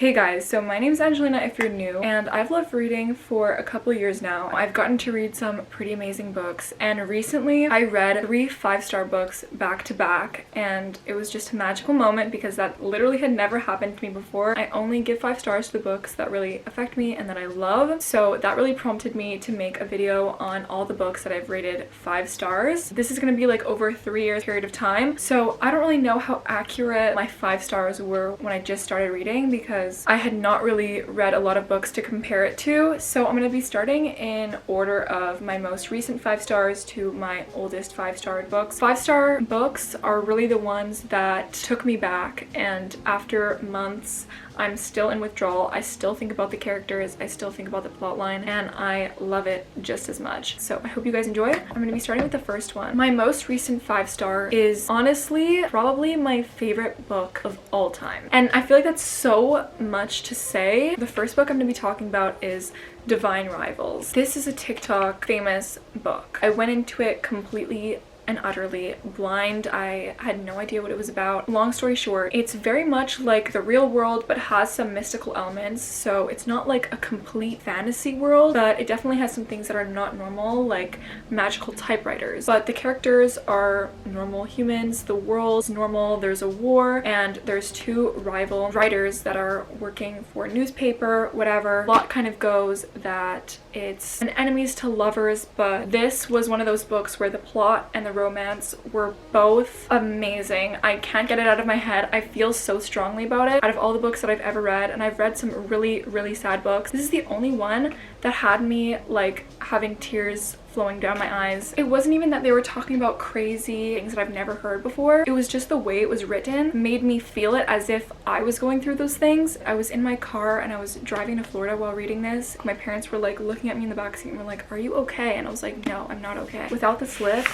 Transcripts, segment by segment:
Hey guys, so my name's Angelina if you're new, and I've loved reading for a couple years now. I've gotten to read some pretty amazing books, and recently I read 3 5-star books back to back, and it was just a magical moment because that literally had never happened to me before. I only give 5 stars to the books that really affect me and that I love, so that really prompted me to make a video on all the books that I've rated 5 stars. This is going to be like over a 3-year period of time, so I don't really know how accurate my 5 stars were when I just started reading because I had not really read a lot of books to compare it to. So I'm going to be starting in order of my most recent 5 stars to my oldest 5-star books. 5-star books are really the ones that took me back, and after months I'm still in withdrawal. I still think about the characters, I still think about the plot line, and I love it just as much. So I hope you guys enjoy. I'm going to be starting with the first one. My most recent 5-star is honestly probably my favorite book of all time. And I feel like that's so much to say. The first book I'm going to be talking about is Divine Rivals. This is a TikTok famous book. I went into it completely and utterly blind. I had no idea what it was about. Long story short, it's very much like the real world but has some mystical elements, so it's not like a complete fantasy world, but it definitely has some things that are not normal, like magical typewriters. But the characters are normal humans, the world's normal, there's a war, and there's 2 rival writers that are working for a newspaper, whatever. Plot kind of goes that it's an enemies to lovers, but this was one of those books where the plot and the romance were both amazing. I can't get it out of my head. I feel so strongly about it. Out of all the books that I've ever read, and I've read some really sad books, this is the only one that had me like having tears flowing down my eyes. It wasn't even that they were talking about crazy things that I've never heard before. It was just the way it was written made me feel it as if I was going through those things. I was in my car and I was driving to Florida while reading this. My parents were like looking at me in the backseat and were like, "Are you okay?" And I was like, "No, I'm not okay." Without the slip,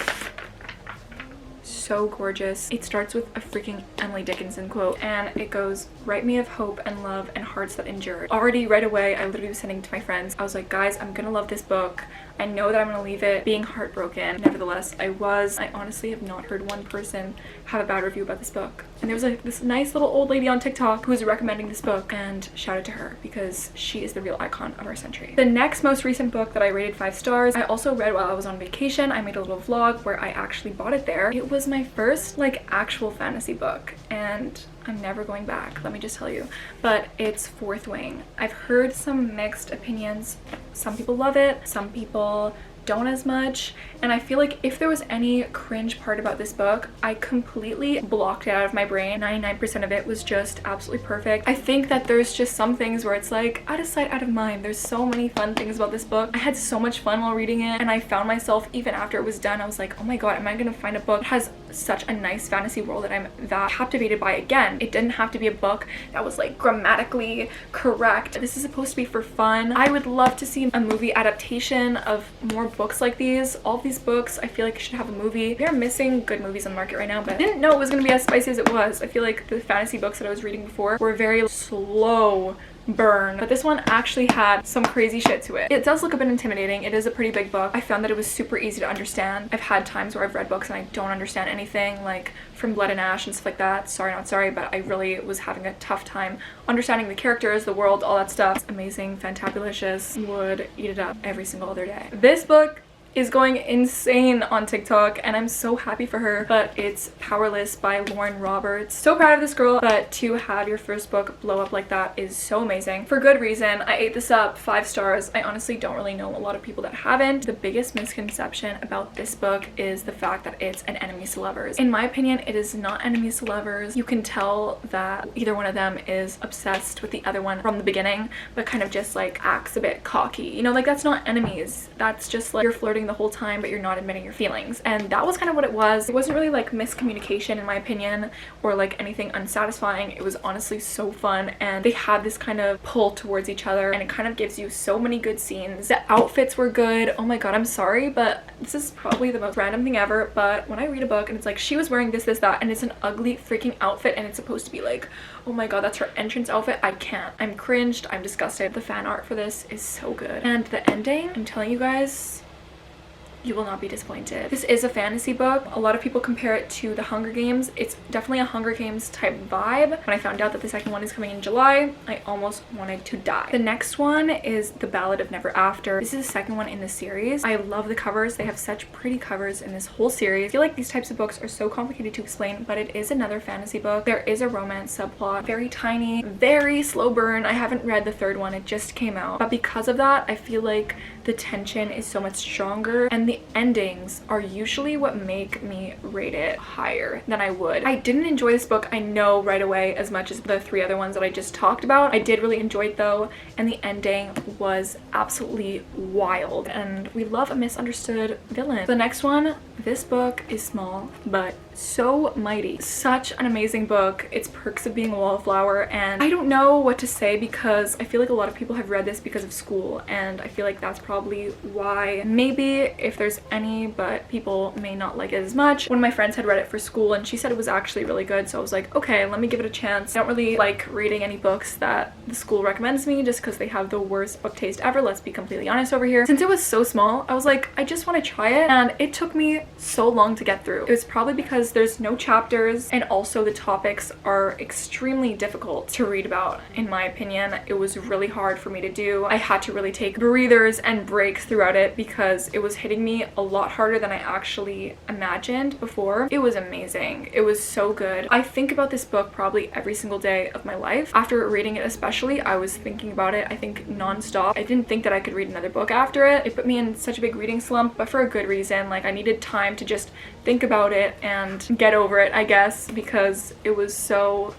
so gorgeous. It starts with a freaking Emily Dickinson quote, and it goes, "Write me of hope and love and hearts that endure." Already right away, I literally was sending it to my friends. I was like, "Guys, I'm gonna love this book. I know that I'm gonna leave it being heartbroken." Nevertheless, I honestly have not heard one person have a bad review about this book. And there was like this nice little old lady on TikTok who was recommending this book, and shout out to her because she is the real icon of our century. The next most recent book that I rated 5 stars, I also read while I was on vacation. I made a little vlog where I actually bought it there. It was my first like actual fantasy book, and I'm never going back, let me just tell you. But it's Fourth Wing. I've heard some mixed opinions. Some people love it, some people don't as much, and I feel like if there was any cringe part about this book, I completely blocked it out of my brain. 99% of it was just absolutely perfect. I think that there's just some things where it's like out of sight, out of mind. There's so many fun things about this book. I had so much fun while reading it, and I found myself, even after it was done, I was like, oh my god, am I gonna find a book that has such a nice fantasy world that I'm that captivated by again? It didn't have to be a book that was like grammatically correct. This is supposed to be for fun. I would love to see a movie adaptation of more books like these. All of these books I feel like should have a movie. We are missing good movies on the market right now, but I didn't know it was going to be as spicy as it was. I feel like the fantasy books that I was reading before were very slow burn, but this one actually had some crazy shit to it. It does look a bit intimidating. It is a pretty big book. I found that it was super easy to understand. I've had times where I've read books and I don't understand anything, like from Blood and Ash and stuff like that. Sorry, not sorry, but I really was having a tough time understanding the characters, the world, all that stuff. It's amazing, fantabulous. Would eat it up every single other day. This book is going insane on TikTok, and I'm so happy for her. But it's Powerless by Lauren Roberts. So proud of this girl, but to have your first book blow up like that is so amazing. For good reason. I ate this up 5 stars. I honestly don't really know a lot of people that haven't. The biggest misconception about this book is the fact that it's an enemies to lovers. In my opinion, it is not enemies to lovers. You can tell that either one of them is obsessed with the other one from the beginning, but kind of just like acts a bit cocky. You know, like that's not enemies. That's just like you're flirting the whole time but you're not admitting your feelings, and that was kind of what it was. It wasn't really like miscommunication in my opinion or like anything unsatisfying. It was honestly so fun, and they had this kind of pull towards each other, and it kind of gives you so many good scenes. The outfits were good. Oh my god, I'm sorry, but this is probably the most random thing ever, but when I read a book and it's like she was wearing this that, and it's an ugly freaking outfit and it's supposed to be like, oh my god, that's her entrance outfit, I can't. I'm cringed, I'm disgusted. The fan art for this is so good, and the ending, I'm telling you guys, you will not be disappointed. This is a fantasy book. A lot of people compare it to the Hunger Games. It's definitely a Hunger Games type vibe. When I found out that the second one is coming in July, I almost wanted to die. The next one is The Ballad of Never After. This is the second one in the series. I love the covers. They have such pretty covers in this whole series. I feel like these types of books are so complicated to explain, but it is another fantasy book. There is a romance subplot. Very tiny, very slow burn. I haven't read the third one. It just came out. But because of that, I feel like the tension is so much stronger, and the endings are usually what make me rate it higher than I would. I didn't enjoy this book, I know, right away as much as the 3 other ones that I just talked about. I did really enjoy it though, and the ending was absolutely wild, and we love a misunderstood villain. The next one, this book is small but so mighty. Such an amazing book. It's Perks of Being a Wallflower, and I don't know what to say because I feel like a lot of people have read this because of school, and I feel like that's probably why. Maybe if there's any, but people may not like it as much. One of my friends had read it for school and she said it was actually really good, so I was like, okay, let me give it a chance. I don't really like reading any books that the school recommends me just because they have the worst book taste ever. Let's be completely honest over here. Since it was so small, I was like, I just want to try it, and it took me so long to get through. It was probably because there's no chapters, and also the topics are extremely difficult to read about. In my opinion, it was really hard for me to do. I had to really take breathers and breaks throughout it because it was hitting me a lot harder than I actually imagined before. It was amazing. It was so good. I think about this book probably every single day of my life. After reading it especially, I was thinking about it, I think, non-stop. I didn't think that I could read another book after it. It put me in such a big reading slump, but for a good reason. Like, I needed time to just think about it and get over it, I guess, because it was so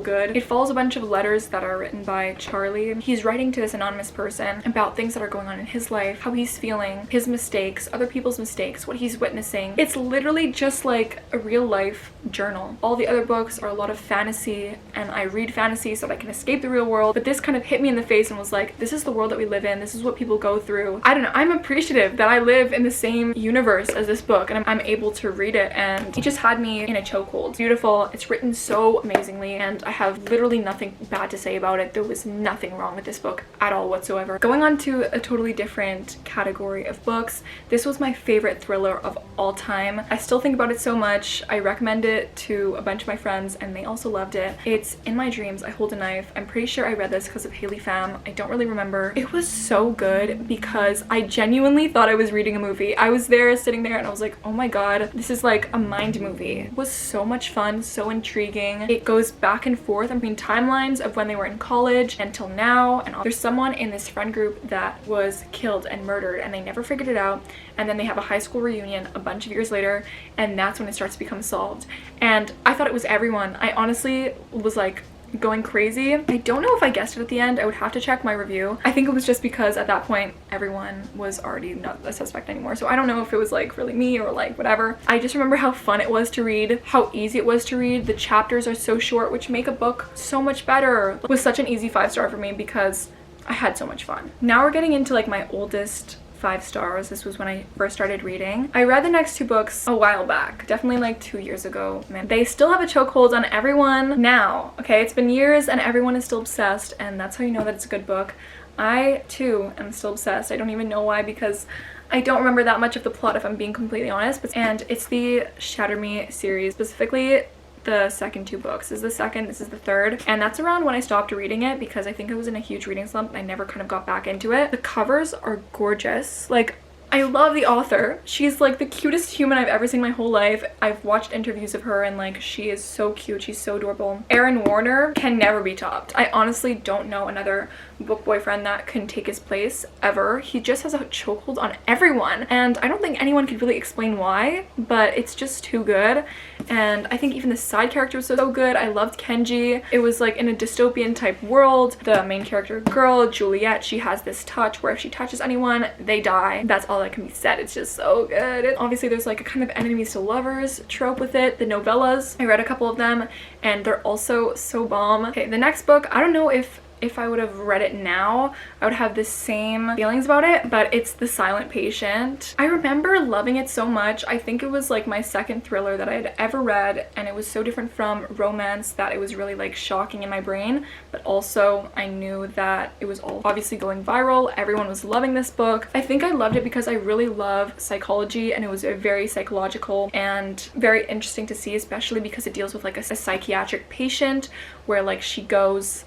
good. It follows a bunch of letters that are written by Charlie. He's writing to this anonymous person about things that are going on in his life, how he's feeling, his mistakes, other people's mistakes, what he's witnessing. It's literally just like a real life journal. All the other books are a lot of fantasy, and I read fantasy so that I can escape the real world, but this kind of hit me in the face and was like, this is the world that we live in, this is what people go through. I don't know, I'm appreciative that I live in the same universe as this book, and I'm able to read it, and it just had me in a chokehold. It's beautiful, it's written so amazingly, and I have literally nothing bad to say about it. There was nothing wrong with this book at all whatsoever. Going on to a totally different category of books, this was my favorite thriller of all time. I still think about it so much. I recommend it to a bunch of my friends and they also loved it. It's In My Dreams, I Hold a Knife. I'm pretty sure I read this because of Haley Pham. I don't really remember. It was so good because I genuinely thought I was reading a movie. I was there sitting there and I was like, oh my god, this is like a mind movie. It was so much fun, so intriguing. It goes back and forth between timelines of when they were in college until now, and there's someone in this friend group that was killed and murdered and they never figured it out, and then they have a high school reunion a bunch of years later, and that's when it starts to become solved. And I thought it was everyone. I honestly was like going crazy. I don't know if I guessed it at the end. I would have to check my review. I think it was just because at that point everyone was already not a suspect anymore, so I don't know if it was like really me or like whatever. I just remember how fun it was to read, how easy it was to read. The chapters are so short, which make a book so much better. It was such an easy 5-star for me because I had so much fun. Now we're getting into like my oldest 5 stars. This was when I first started reading. I read the next 2 books a while back, definitely like 2 years ago. Man, they still have a chokehold on everyone now. Okay, it's been years and everyone is still obsessed, and that's how you know that it's a good book. I too am still obsessed. I don't even know why, because I don't remember that much of the plot if I'm being completely honest. And it's the Shatter Me series, specifically the second 2 books. This is the second, this is the third, and that's around when I stopped reading it because I think I was in a huge reading slump and I never kind of got back into it. The covers are gorgeous. Like, I love the author. She's like the cutest human I've ever seen in my whole life. I've watched interviews of her and like she is so cute. She's so adorable. Aaron Warner can never be topped. I honestly don't know another book boyfriend that can take his place ever. He just has a chokehold on everyone, and I don't think anyone could really explain why, but it's just too good. And I think even the side character was so good. I loved Kenji. It was like in a dystopian type world. The main character girl, Juliet, she has this touch where if she touches anyone, they die. That's all that can be said. It's just so good. Obviously there's like a kind of enemies to lovers trope with it. The novellas, I read a couple of them and they're also so bomb. Okay, the next book, I don't know if if I would have read it now, I would have the same feelings about it, but it's The Silent Patient. I remember loving it so much. I think it was like my second thriller that I had ever read, and it was so different from romance that it was really like shocking in my brain, but also I knew that it was all obviously going viral. Everyone was loving this book. I think I loved it because I really love psychology, and it was very psychological and very interesting to see, especially because it deals with like a psychiatric patient where like she goes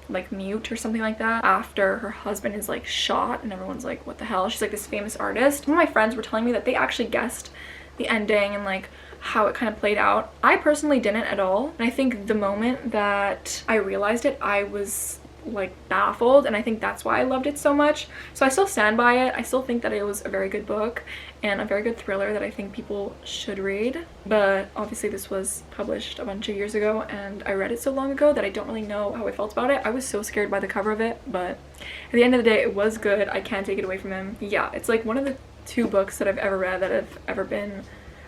like mute or something like that after her husband is like shot, and everyone's like, what the hell? She's like this famous artist. Some of my friends were telling me that they actually guessed the ending and like how it kind of played out. I personally didn't at all, and I think the moment that I realized it, I was like baffled, and I think that's why I loved it so much. So I still stand by it. I still think that it was a very good book and a very good thriller that I think people should read, but obviously this was published a bunch of years ago and I read it so long ago that I don't really know how I felt about it. I was so scared by the cover of it, but at the end of the day it was good. I can't take it away from him. Yeah, it's like one of the 2 books that I've ever read that have ever been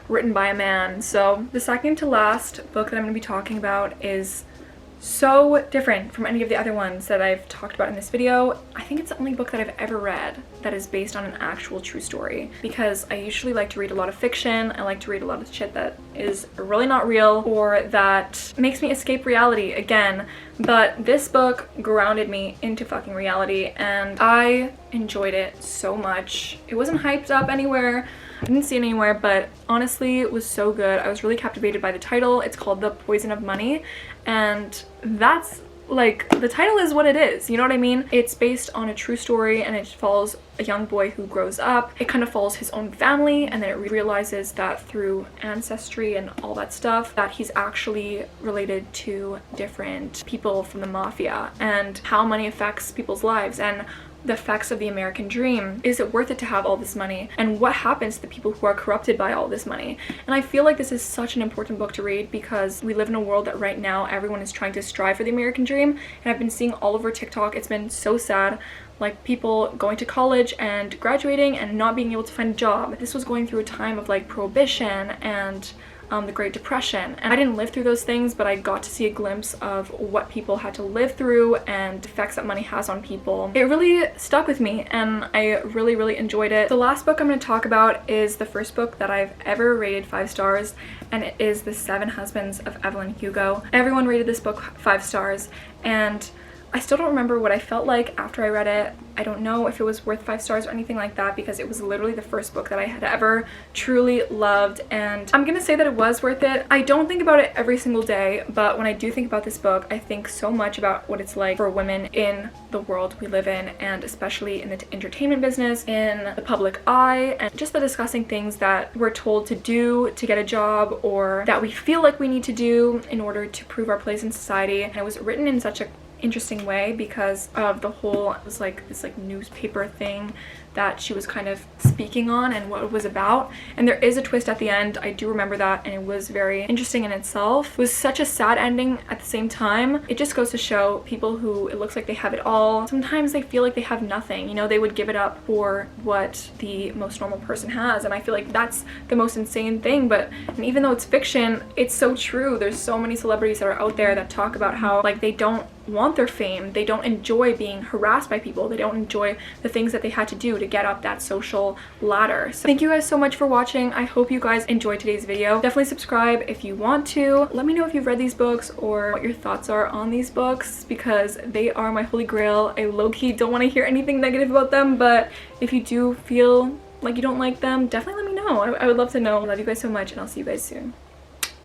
written by a man. So the second to last book that I'm going to be talking about is so different from any of the other ones that I've talked about in this video. I think it's the only book that I've ever read that is based on an actual true story, because I usually like to read a lot of fiction. I like to read a lot of shit that is really not real or that makes me escape reality again, but this book grounded me into fucking reality and I enjoyed it so much. It wasn't hyped up anywhere. I didn't see it anywhere, but honestly it was so good. I was really captivated by the title. It's called The Poison of Money, and that's like, the title is what it is, you know what I mean? It's based on a true story and it follows a young boy who grows up. It kind of follows his own family, and then it realizes that through ancestry and all that stuff that he's actually related to different people from the mafia, and how money affects people's lives and the effects of the American dream. Is it worth it to have all this money? And what happens to the people who are corrupted by all this money? And I feel like this is such an important book to read because we live in a world that right now everyone is trying to strive for the American dream, and I've been seeing all over TikTok, it's been so sad, like people going to college and graduating and not being able to find a job. This was going through a time of like prohibition and the Great Depression, and I didn't live through those things, but I got to see a glimpse of what people had to live through and the effects that money has on people. It really stuck with me and I really enjoyed it. The last book I'm going to talk about is the first book that I've ever rated 5 stars, and it is The 7 Husbands of Evelyn Hugo. Everyone rated this book 5 stars, and I still don't remember what I felt like after I read it. I don't know if it was worth 5 stars or anything like that, because it was literally the first book that I had ever truly loved, and I'm gonna say that it was worth it. I don't think about it every single day, but when I do think about this book, I think so much about what it's like for women in the world we live in, and especially in the entertainment business, in the public eye, and just the disgusting things that we're told to do to get a job, or that we feel like we need to do in order to prove our place in society. And it was written in such a interesting way because of the whole, it was like this like newspaper thing that she was kind of speaking on and what it was about. And there is a twist at the end, I do remember that, and it was very interesting in itself. It was such a sad ending at the same time. It just goes to show people who it looks like they have it all, sometimes they feel like they have nothing, you know, they would give it up for what the most normal person has, and I feel like that's the most insane thing. But and even though it's fiction, it's so true. There's so many celebrities that are out there that talk about how like they don't want their fame, they don't enjoy being harassed by people, they don't enjoy the things that they had to do to get up that social ladder. So thank you guys so much for watching. I hope you guys enjoyed today's video. Definitely subscribe if you want to. Let me know if you've read these books or what your thoughts are on these books, because they are my holy grail. I low-key don't want to hear anything negative about them, but if you do feel like you don't like them, definitely let me know. I would love to know. I love you guys so much, and I'll see you guys soon.